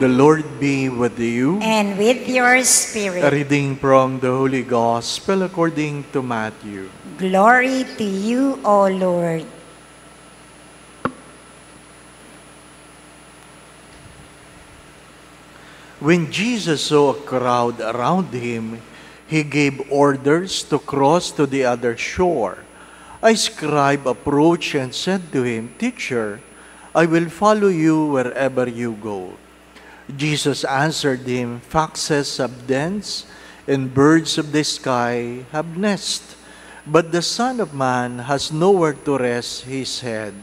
The Lord be with you. And with your A spirit. reading from the Holy Gospel according to Matthew. Glory to you, O Lord. When Jesus saw a crowd around him, he gave orders to cross to the other shore. A scribe approached and said to him, "Teacher, I will follow you wherever you go." Jesus answered him, "Foxes have dens, and birds of the sky have nests, but the Son of Man has nowhere to rest his head."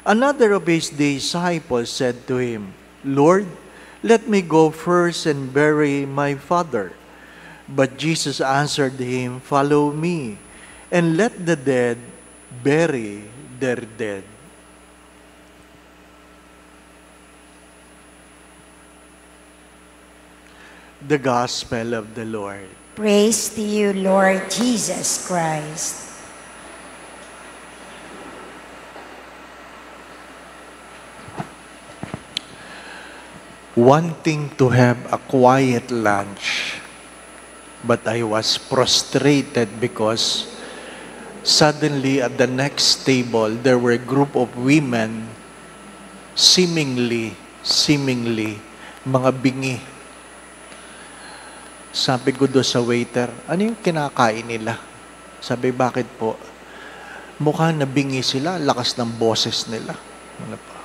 Another of his disciples said to him, "Lord, let me go first and bury my father." But Jesus answered him, "Follow me, and let the dead bury their dead." The Gospel of the Lord. Praise to you, Lord Jesus Christ. Wanting to have a quiet lunch, but I was frustrated because suddenly at the next table, there were a group of women, seemingly, mga bingi. Sabi ko doon sa waiter, "Ano yung kinakain nila?" Sabi, "Bakit po?" "Mukhang nabingi sila, lakas ng boses nila." Ano pa?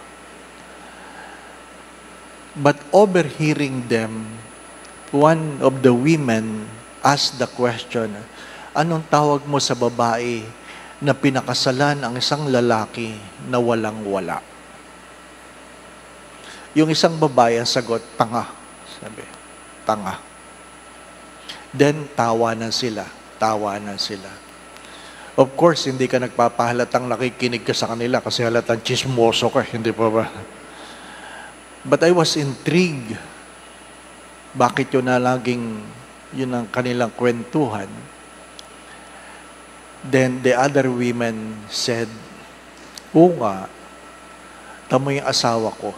But overhearing them, one of the women asked the question, "Anong tawag mo sa babae na pinakasalan ang isang lalaki na walang-wala?" Yung isang babae ang sagot, "Tanga." Sabi, "Tanga." Then, tawanan sila. Of course, hindi ka nagpapahalatang nakikinig ka sa kanila kasi halatang chismoso ka, hindi pa ba? But I was intrigued. Bakit yun ang kanilang kwentuhan? Then the other women said, "Oo nga, tamo yung asawa ko.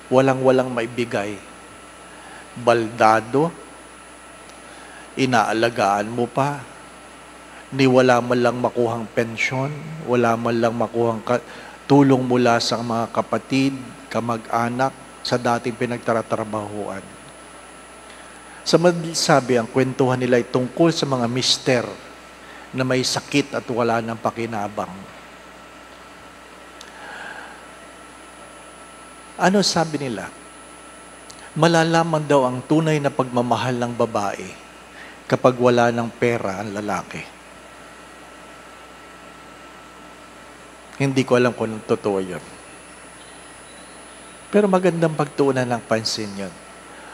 Walang maibigay. Baldado, inaalagaan mo pa, ni wala man lang makuhang pensyon, wala man lang makuhang tulong mula sa mga kapatid, kamag-anak, sa dating pinagtatrabahuan." Sa sabi, ang kwentuhan nila ay tungkol sa mga mister na may sakit at wala ng pakinabang. Ano sabi nila? Malalaman daw ang tunay na pagmamahal ng babae kapag wala ng pera ang lalaki. Hindi ko alam kung totoo yun. Pero magandang pagtuunan ng pansin yun.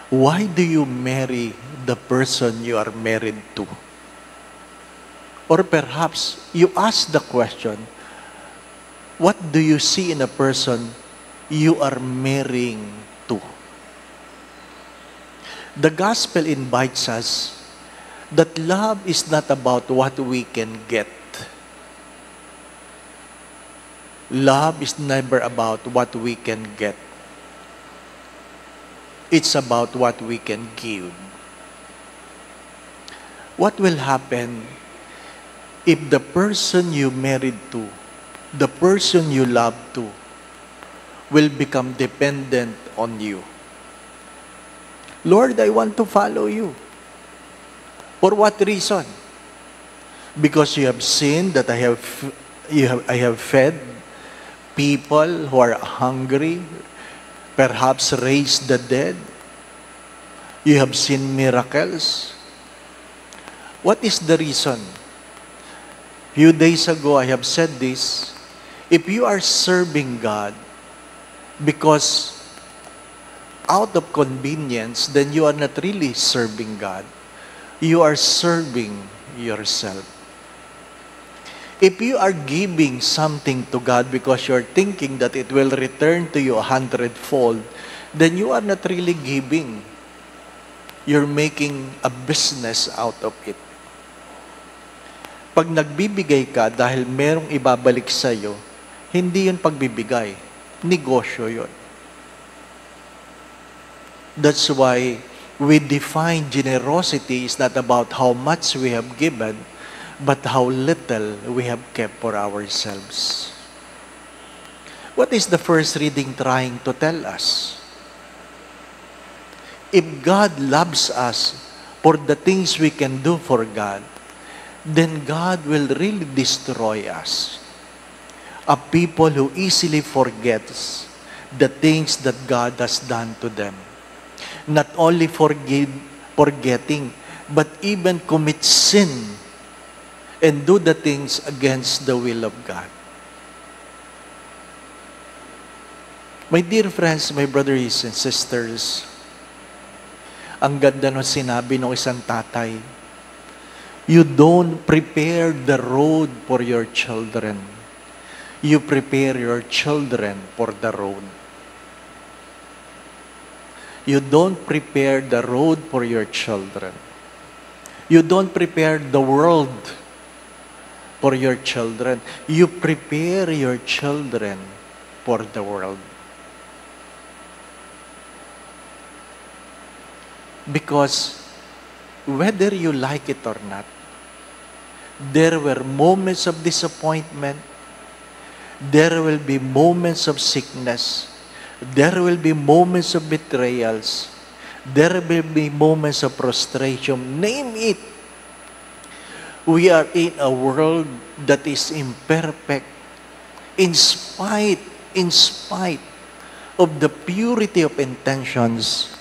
Why do you marry the person you are married to? Or perhaps you ask the question, what do you see in a person you are marrying to? The gospel invites us that love is not about what we can get. Love is never about what we can get. It's about what we can give. What will happen if the person you married to, the person you love to, will become dependent on you? "Lord, I want to follow you." For what reason? Because you have seen that I have fed people who are hungry, perhaps raised the dead. You have seen miracles. What is the reason? Few days ago, I have said this. If you are serving God because out of convenience, then you are not really serving God. You are serving yourself. If you are giving something to God because you're thinking that it will return to you 100-fold, then you are not really giving. You're making a business out of it. Pag nagbibigay ka dahil merong ibabalik sa'yo, hindi yun pagbibigay. Negosyo yun. That's why we define generosity is not about how much we have given, but how little we have kept for ourselves. What is the first reading trying to tell us? If God loves us for the things we can do for God, then God will really destroy us. A people who easily forgets the things that God has done to them. Not only forgetting, but even commit sin and do the things against the will of God. My dear friends, my brothers and sisters, ang ganda ng sinabi ng isang tatay, you don't prepare the road for your children. You prepare your children for the road. You don't prepare the road for your children. You don't prepare the world for your children. You prepare your children for the world. Because whether you like it or not, there were moments of disappointment. There will be moments of sickness. There will be moments of betrayals. There will be moments of frustration. Name it. We are in a world that is imperfect. In spite of the purity of intentions,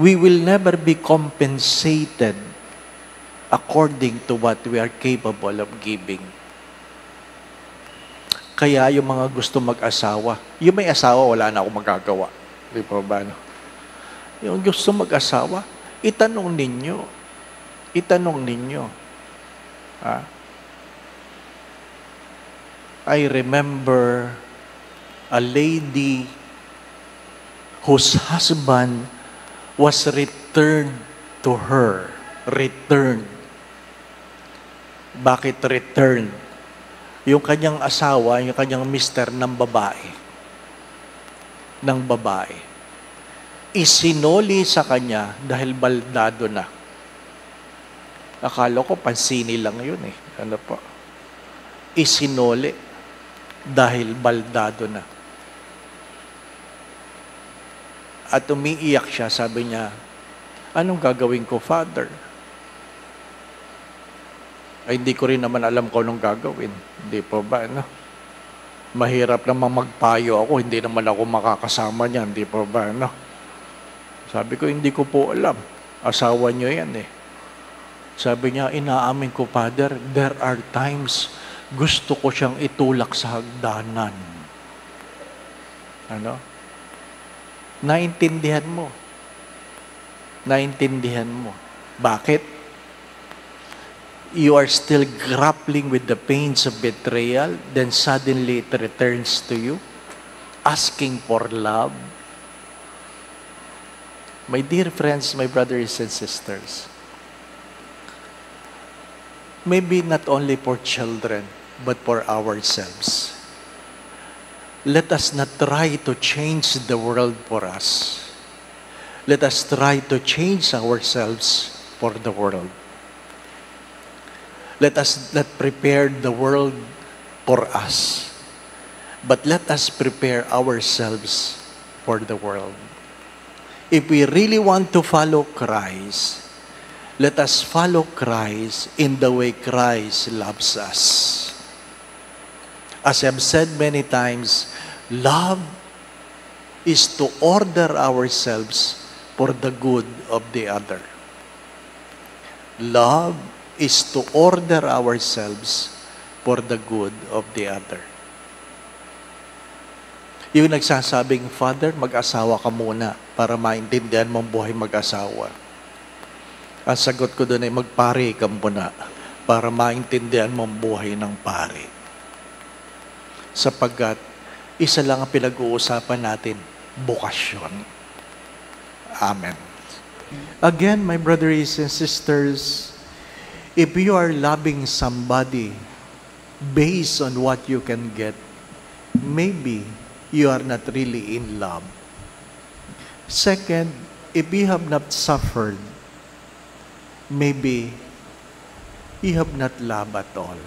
we will never be compensated according to what we are capable of giving. Kaya yung mga gusto mag-asawa, yung may asawa, wala na akong magagawa. Di ba ba? No? Yung gusto mag-asawa, itanong ninyo. Itanong ninyo. I remember a lady whose husband was returned to her. Returned. Bakit returned? Yung kanyang asawa, yung kanyang mister ng babae. Ng babae. Isinoli sa kanya dahil baldado na. Akala ko pansini lang yun eh. Ano po? Isinoli dahil baldado na. At umiiyak siya, sabi niya, anong gagawin ko, Father? Ay, hindi ko rin naman alam kung anong gagawin. Hindi po ba, no? Mahirap naman magpayo ako, hindi naman ako makakasama niyan, hindi po ba, no? Sabi ko, hindi ko po alam. Asawa niyo yan eh. Sabi niya, inaamin ko, Father, there are times gusto ko siyang itulak sa hagdanan. Ano? Naintindihan mo. Naintindihan mo. Bakit? You are still grappling with the pains of betrayal, then suddenly it returns to you, asking for love. My dear friends, my brothers and sisters, maybe not only for children, but for ourselves. Let us not try to change the world for us. Let us try to change ourselves for the world. Let us not prepare the world for us, but let us prepare ourselves for the world. If we really want to follow Christ, let us follow Christ in the way Christ loves us. As I've said many times, love is to order ourselves for the good of the other. Love is to order ourselves for the good of the other. Yung nagsasabing, Father, mag-asawa ka muna para maintindihan mong buhay mag-asawa. Ang sagot ko doon ay magpare ka muna para maintindihan mong buhay ng pare. Sapagkat isa lang ang pinag-uusapan natin, bukasyon. Amen. Again, my brothers and sisters, if you are loving somebody based on what you can get, maybe you are not really in love. Second, if you have not suffered, maybe you have not loved at all.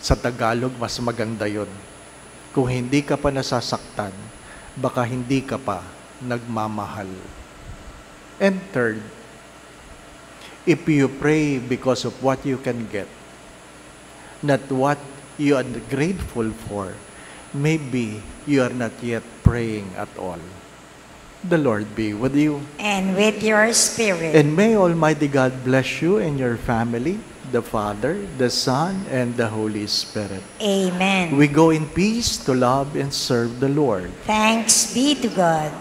Sa Tagalog, mas maganda yun. Kung hindi ka pa nasasaktan, baka hindi ka pa nagmamahal. And third, if you pray because of what you can get, not what you are grateful for, maybe you are not yet praying at all. The Lord be with you. And with your spirit. And may Almighty God bless you and your family, the Father, the Son, and the Holy Spirit. Amen. We go in peace to love and serve the Lord. Thanks be to God.